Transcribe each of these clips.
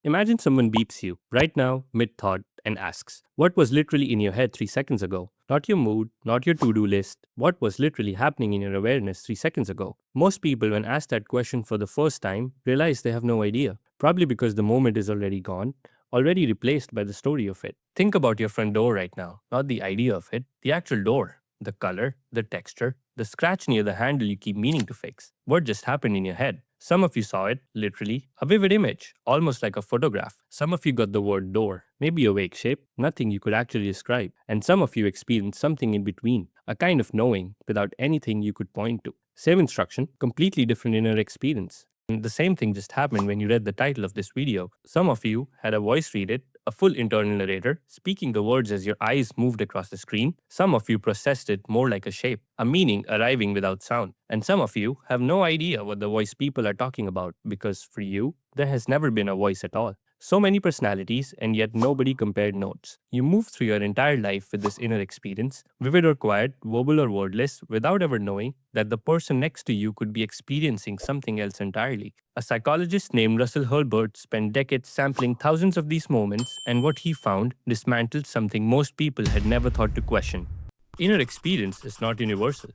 Imagine someone beeps you right now, mid thought, and asks, what was literally in your head 3 seconds ago? Not your mood, not your to do list. What was literally happening in your awareness 3 seconds ago? Most people, when asked that question for the first time, realize they have no idea. Probably because the moment is already gone, already replaced by the story of it. Think about your front door right now, not the idea of it, the actual door. The color, the texture, the scratch near the handle you keep meaning to fix. What just happened in your head? Some of you saw it, literally, a vivid image, almost like a photograph. Some of you got the word door, maybe a vague shape, nothing you could actually describe. And some of you experienced something in between, a kind of knowing without anything you could point to. Same instruction, completely different inner experience. And the same thing just happened when you read the title of this video. Some of you had a voice read it, a full internal narrator, speaking the words as your eyes moved across the screen. Some of you processed it more like a shape, a meaning arriving without sound. And some of you have no idea what the voice people are talking about because for you, there has never been a voice at all. So many personalities, and yet nobody compared notes. You move through your entire life with this inner experience, vivid or quiet, verbal or wordless, without ever knowing that the person next to you could be experiencing something else entirely. A psychologist named Russell Hurlburt spent decades sampling thousands of these moments, and what he found dismantled something most people had never thought to question. Inner experience is not universal.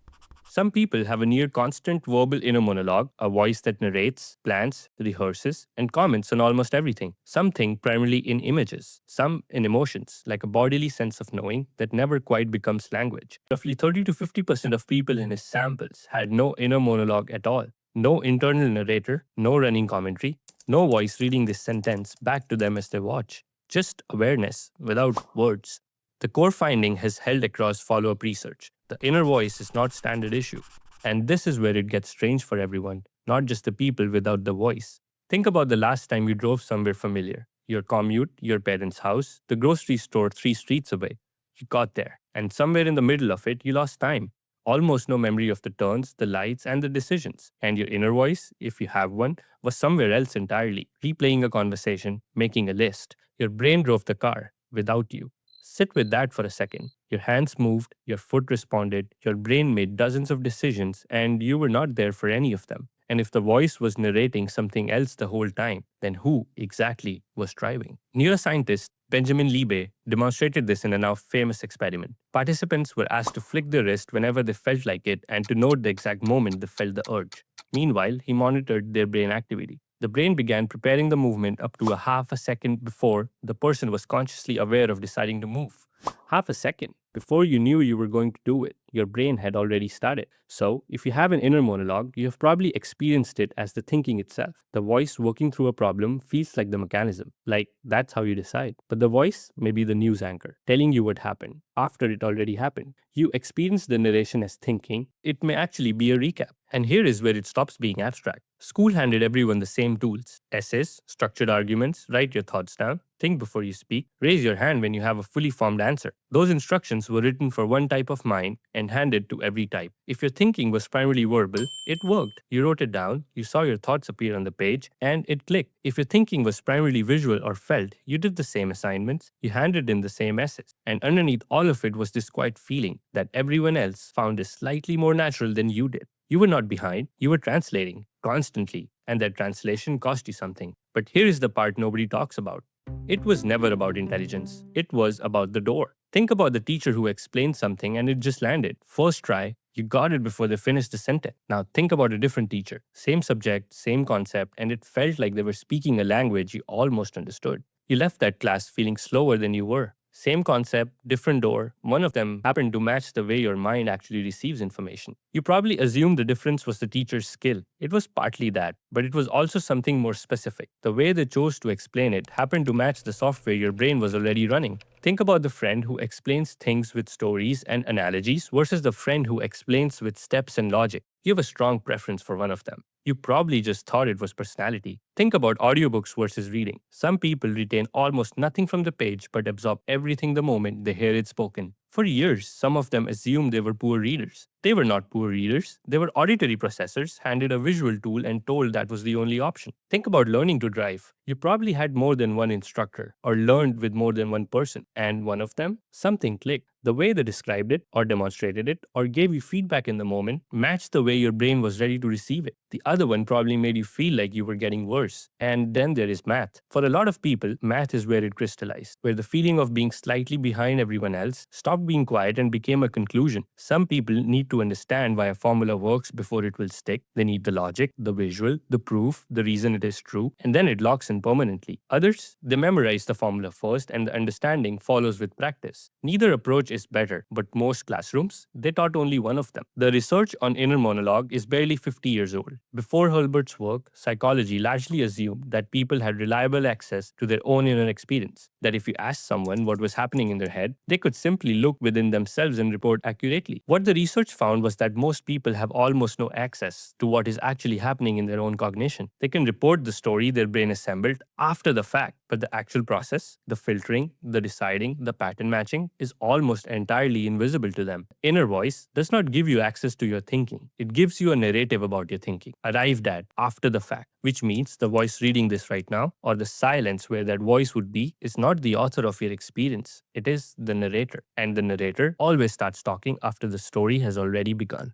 Some people have a near constant verbal inner monologue, a voice that narrates, plans, rehearses, and comments on almost everything. Some think primarily in images, some in emotions, like a bodily sense of knowing that never quite becomes language. Roughly 30 to 50% of people in his samples had no inner monologue at all. No internal narrator, no running commentary, no voice reading this sentence back to them as they watch. Just awareness without words. The core finding has held across follow-up research. The inner voice is not standard issue. And this is where it gets strange for everyone, not just the people without the voice. Think about the last time you drove somewhere familiar. Your commute, your parents' house, the grocery store 3 streets away. You got there, and somewhere in the middle of it, you lost time. Almost no memory of the turns, the lights, and the decisions. And your inner voice, if you have one, was somewhere else entirely, replaying a conversation, making a list. Your brain drove the car without you. Sit with that for a second. Your hands moved, your foot responded, your brain made dozens of decisions, and you were not there for any of them. And if the voice was narrating something else the whole time, then who exactly was driving? Neuroscientist Benjamin Libet demonstrated this in a now famous experiment. Participants were asked to flick their wrist whenever they felt like it and to note the exact moment they felt the urge. Meanwhile, he monitored their brain activity. The brain began preparing the movement up to a half a second before the person was consciously aware of deciding to move. Half a second. Before you knew you were going to do it, your brain had already started. So, if you have an inner monologue, you have probably experienced it as the thinking itself. The voice working through a problem feels like the mechanism, like that's how you decide. But the voice may be the news anchor, telling you what happened after it already happened. You experience the narration as thinking, it may actually be a recap. And here is where it stops being abstract. School handed everyone the same tools: essays, structured arguments, write your thoughts down, think before you speak, raise your hand when you have a fully formed answer. Those instructions were written for one type of mind and handed to every type. If your thinking was primarily verbal, it worked. You wrote it down, you saw your thoughts appear on the page, and it clicked. If your thinking was primarily visual or felt, you did the same assignments, you handed in the same essays. And underneath all of it was this quiet feeling that everyone else found is slightly more natural than you did. You were not behind, you were translating constantly, and that translation cost you something. But here is the part nobody talks about. It was never about intelligence, it was about the door. Think about the teacher who explained something and it just landed. First try, you got it before they finished the sentence. Now think about a different teacher. Same subject, same concept, and it felt like they were speaking a language you almost understood. You left that class feeling slower than you were. Same concept, different door. One of them happened to match the way your mind actually receives information. You probably assumed the difference was the teacher's skill. It was partly that, but it was also something more specific. The way they chose to explain it happened to match the software your brain was already running. Think about the friend who explains things with stories and analogies versus the friend who explains with steps and logic. You have a strong preference for one of them. You probably just thought it was personality. Think about audiobooks versus reading. Some people retain almost nothing from the page but absorb everything the moment they hear it spoken. For years, some of them assumed they were poor readers. They were not poor readers, they were auditory processors handed a visual tool and told that was the only option. Think about learning to drive. You probably had more than one instructor or learned with more than one person, and one of them, something clicked. The way they described it, or demonstrated it, or gave you feedback in the moment matched the way your brain was ready to receive it. The other one probably made you feel like you were getting worse. And then there is math. For a lot of people, math is where it crystallized, where the feeling of being slightly behind everyone else stopped being quiet and became a conclusion. Some people need to understand why a formula works before it will stick. They need the logic, the visual, the proof, the reason it is true, and then it locks in permanently. Others, they memorize the formula first and the understanding follows with practice. Neither approach is better, but most classrooms, they taught only one of them. The research on inner monologue is barely 50 years old. Before Hurlburt's work, psychology largely assumed that people had reliable access to their own inner experience, that if you asked someone what was happening in their head, they could simply look within themselves and report accurately. What the research found was that most people have almost no access to what is actually happening in their own cognition. They can report the story their brain assembled after the fact, but the actual process, the filtering, the deciding, the pattern matching, is almost entirely invisible to them. Inner voice does not give you access to your thinking. It gives you a narrative about your thinking, arrived at after the fact, which means the voice reading this right now, or the silence where that voice would be, is not the author of your experience. It is the narrator. And the narrator always starts talking after the story has already begun.